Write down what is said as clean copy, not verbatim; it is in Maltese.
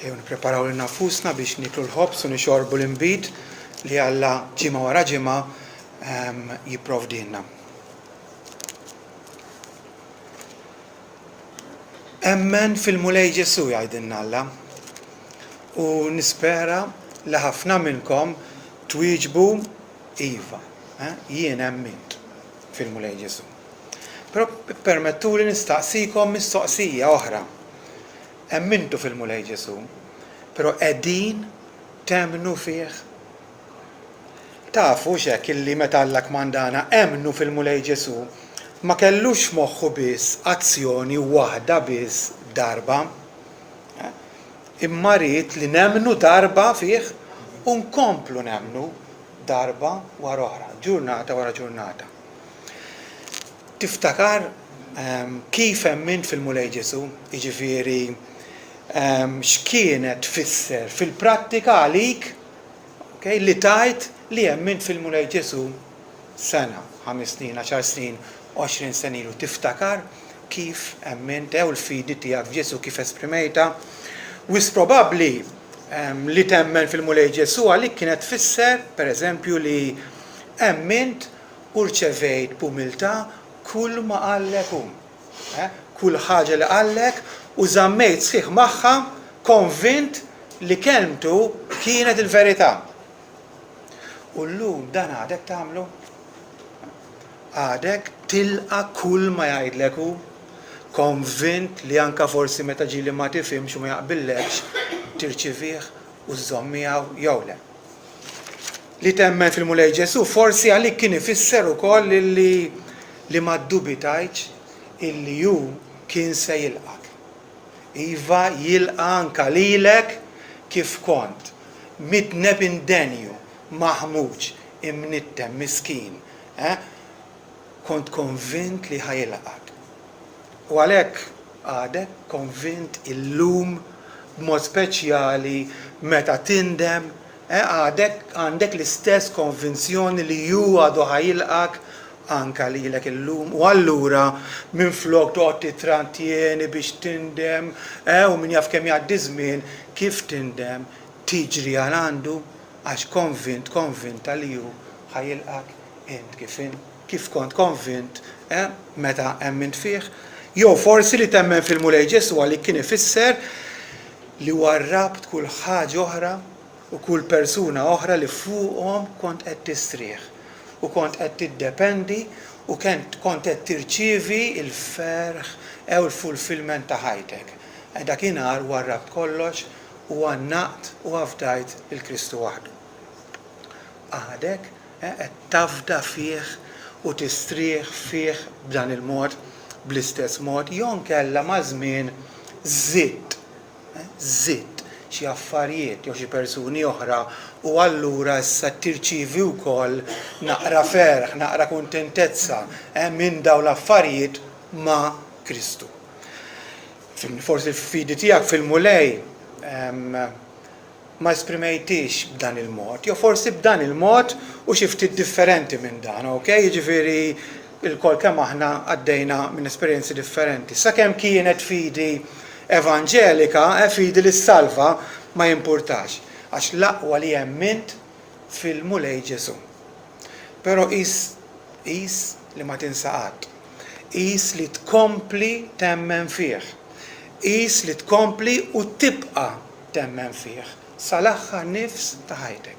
Ejjew nippreparaw lil nafusna biex niklu l-ħobs u nixorbu l-inbid li Alla ġimgħa wara ġimgħa jipprovdilna. Emmen fil-mulej Ġesu jgħidilna Alla u nispera li ħafna minnkom twieġbu iva, jien emmint fil-mulej Ġesu. Però permettuli nistaqsikom mistoqsija oħra. Emmintu fil-mulej Ġesu, però qegħdin temnu fih. Tafu x'hekk illi meta Alla kmandana emmnu fil-mulej Ġesu ma kellux moħħu biss azzjoni waħda biss darba. Imma rrid li nemmnu darba fih u nkomplu nemmnu darba wara oħra, ġurnata wara ġurnata. Tiftakar kif emmint fil-mulej Ġesu, jiġifieri x'kienet tfisser fil-prattika għalik li tajt li emmint fil-mulej Ġesu sena, 5 snin, 10 snin, 20 sena ilu. Tiftakar kif emmint l-fidi tiegħek f'Ġesu kif esprimejta. Wis probabbli li temmen fil-mulej Ġesu għalik kienet tfisser pereżempju li emmint u rċevejt b'umiltà kull ma qallek hu. Kull ħaġa li qallek u żammejt sħiħ magħha konvint li kelmtu kienet il-verità. U llum dan għadek tagħmlu? Għadek tilqa kull ma jgħidlek hu, konvint li anke forsi meta ġieli ma tifhimx u ma jaqbillekx tirċivih u żżomm miegħu jew le. Li temmen fil-mulej Ġesu forsi għalik kien ifisser ukoll li ma ddubitajtx illi hu kien se jilqak. Iva jilqa anke lilek kif kont, mitneb indenju, maħmuġ, imnittem, miskin. Kont konvint li ħajilqak. U għalhekk għadek konvint illum b'mod speċjali meta tindem, għandek l-istess konvinzjoni li hu għadu ħajilqak anka lilek illum. U allura minflok toqgħod titrantjeni biex tindem u min jaf kemm jgħaddi żmien kif tindem tiġri għal għandu għax konvint li hu ħajilqak int kif kont konvint meta emmint fih. Jew forsi li temmen fil-mulej Ġesu għalik kien ifisser li warrabt kull ħaġa oħra u kull persuna oħra li fuqhom kont qed tistrieħ u kont qed tiddependi u kont qed tirċievi l-ferħ u l-fulfillment ta' ħajtek. Dakinhar warrabt kollox u għannaqt u għafdajt il-Kristu waħdu. Għadek qed tafda fih u tistrieħ fih b'dan il-mod, bl-istess mod, jew nkella ma' żmien żidd xi affarijiet jew xi persuni oħra u allura issa tirċievi wkoll naqra ferħ, naqra kuntentezza minn dawn l-affarijiet ma' Kristu. Forsi l-fidi tiegħek fil-mulej ma esprimejtix b'dan il-mod, jew forsi b'dan il-mod u xi ftit differenti minn dan, jiġifieri il-kol kemm aħna għaddejna minn esperjenzi differenti. Sakemm kienet fidi evanġelika, fidi li s-salva ma jimpurtax, għax l-aqwa li emmint fil-mulej Ġesu. Però qis li ma tinsaqat, qis li tkompli temmen fih, qis li tkompli u tibqa' temmen fih sal-aħħar nifs ta' ħajtek.